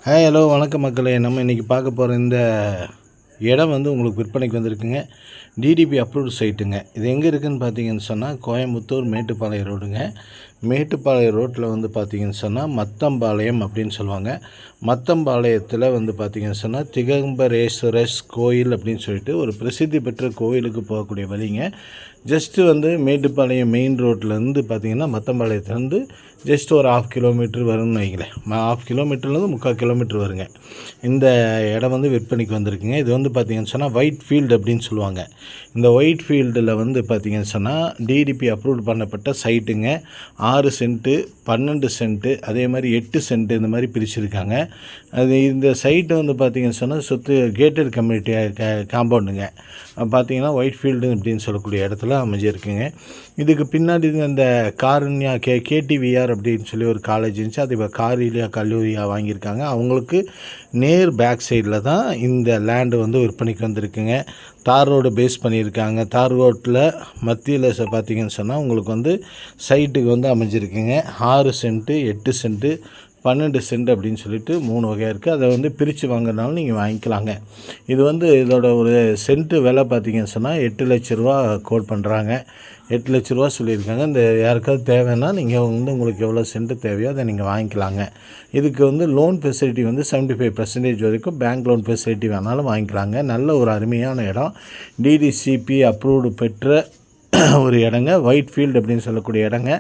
Hi hello வணக்கம் மக்களே. நம்ம இன்றைக்கி பார்க்க போகிற இந்த இடம் உங்களுக்கு விற்பனைக்கு வந்திருக்குங்க. டிடிபி அப்ரூவ்டு சைட்டுங்க. இது எங்கே இருக்குதுன்னு பார்த்தீங்கன்னு சொன்னால் கோயம்புத்தூர் மேட்டுப்பாளையம் ரோடுங்க. மேட்டுப்பாளையம் ரோட்டில் பார்த்தீங்கன்னு சொன்னால் மத்தம்பாளையம் அப்படின்னு சொல்லுவாங்க. மத்தம்பாளையத்தில் பார்த்தீங்கன்னு சொன்னால் திகம்பரேஸ்வரர் கோயில் அப்படின்னு சொல்லிட்டு ஒரு பிரசித்தி பெற்ற கோயிலுக்கு போகக்கூடிய வழிங்க. ஜஸ்ட்டு மேட்டுப்பாளையம் மெயின் ரோட்லேருந்து பார்த்தீங்கன்னா மத்தம்பாளையத்துலேருந்து ஜஸ்ட் ஒரு 1/2 கிலோமீட்டர் வரும்னு வைங்களேன். 1/2 கிலோமீட்டர்லேருந்து 3/4 கிலோமீட்டர் வருங்க. இந்த இடம் விற்பனைக்கு வந்திருக்குங்க. இது பார்த்தீங்கன்னு சொன்னால் ஒயிட் ஃபீல்டு அப்படின்னு சொல்லுவாங்க. இந்த ஒயிட் ஃபீல்டில் பார்த்தீங்கன்னு சொன்னால் டிடிபி அப்ரூவ் பண்ணப்பட்ட சைட்டுங்க. 6 சென்ட்டு, 12 சென்ட்டு, அதே மாதிரி 8 சென்ட்டு இந்த மாதிரி பிரிச்சுருக்காங்க. அது இந்த சைட்டு பார்த்தீங்கன்னு சொன்னால் சுற்று கேட்டட் கம்யூனிட்டி காம்பவுண்டுங்க. பார்த்தீங்கன்னா ஒயிட் ஃபீல்டு அப்படின்னு சொல்லக்கூடிய இடத்துல அமைஞ்சிருக்குங்க. இதுக்கு பின்னாடி அந்த காருண்யா கேடிவிஆர் அப்படின்னு சொல்லி ஒரு காலேஜ் இருந்துச்சு. அது இப்போ காரிலியா கல்லூரியாக வாங்கியிருக்காங்க. அவங்களுக்கு நேர் பேக் சைடில் தான் இந்த லேண்டு விற்பனைக்கு வந்திருக்குங்க. தார் ரோடு பேஸ் பண்ணியிருக்காங்க. தார் ரோட்டில் மத்தியில் பார்த்தீங்கன்னு சொன்னால் உங்களுக்கு சைட்டுக்கு அமைஞ்சிருக்குங்க. 6 சென்ட்டு, 8 சென்ட்டு, 12 சென்ட் அப்படின்னு சொல்லிட்டு 3 வகையாக இருக்குது. அதை பிரித்து வாங்குறதுனாலும் நீங்கள் வாங்கிக்கலாங்க. இது இதோட ஒரு சென்ட்டு விலை பார்த்தீங்கன்னு சொன்னால் 8 லட்ச ரூபா கோட் பண்ணுறாங்க. 8 லட்ச ரூபா சொல்லியிருக்காங்க. இந்த யாருக்காவது தேவைன்னா நீங்கள் உங்களுக்கு எவ்வளோ சென்ட்டு தேவையோ அதை நீங்கள் வாங்கிக்கலாங்க. இதுக்கு லோன் ஃபெசிலிட்டி 75% வரைக்கும் பேங்க் லோன் ஃபெசிலிட்டி வேணாலும் வாங்கிக்கலாங்க. நல்ல ஒரு அருமையான இடம். டிடிசிபி அப்ரூவ்டு பெற்ற ஒரு இடங்க. ஒயிட் ஃபீல்டு அப்படின்னு சொல்லக்கூடிய இடங்க.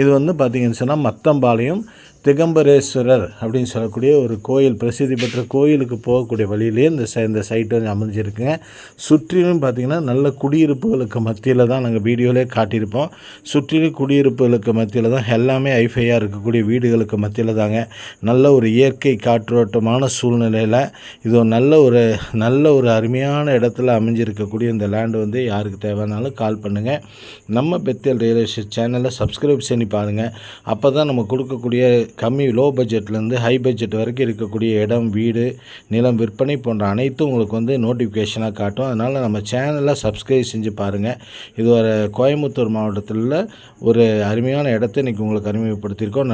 இது பார்த்திங்கன்னு சொன்னால் மத்தம்பாளையம் திகம்பரேஸ்வரர் அப்படின்னு சொல்லக்கூடிய ஒரு கோயில், பிரசித்தி பெற்ற கோயிலுக்கு போகக்கூடிய வழியிலே இந்த சைட்டு அமைஞ்சிருக்குங்க. சுற்றிலும் பார்த்திங்கன்னா நல்ல குடியிருப்புகளுக்கு மத்தியில் தான் நாங்கள் வீடியோவிலே காட்டியிருப்போம். சுற்றிலும் குடியிருப்புகளுக்கு மத்தியில் தான் எல்லாமே ஐஃபையாக இருக்கக்கூடிய வீடுகளுக்கு மத்தியில் தாங்க. நல்ல ஒரு இயற்கை காற்றோட்டமான சூழ்நிலையில் இது நல்ல ஒரு அருமையான இடத்துல அமைஞ்சிருக்கக்கூடிய இந்த லேண்டு யாருக்கு தேவைனாலும் கால் பண்ணுங்கள். நம்ம பெத்தேல் ரியல் எஸ்டேட் சேனலை சப்ஸ்கிரைப் பண்ணி பாருங்கள். அப்போ தான் நம்ம கொடுக்கக்கூடிய லோ பட்ஜெட்லேருந்து ஹை பட்ஜெட் வரைக்கும் இருக்கக்கூடிய இடம், வீடு, நிலம் விற்பனை போன்ற அனைத்தும் உங்களுக்கு நோட்டிஃபிகேஷனாக காட்டும். அதனால் நம்ம சேனலை சப்ஸ்கிரைப் செஞ்சு பாருங்கள். இது ஒரு கோயம்புத்தூர் மாவட்டத்தில் ஒரு அருமையான இடத்தை இன்றைக்கி உங்களுக்கு அறிமுகப்படுத்தியிருக்கோம்.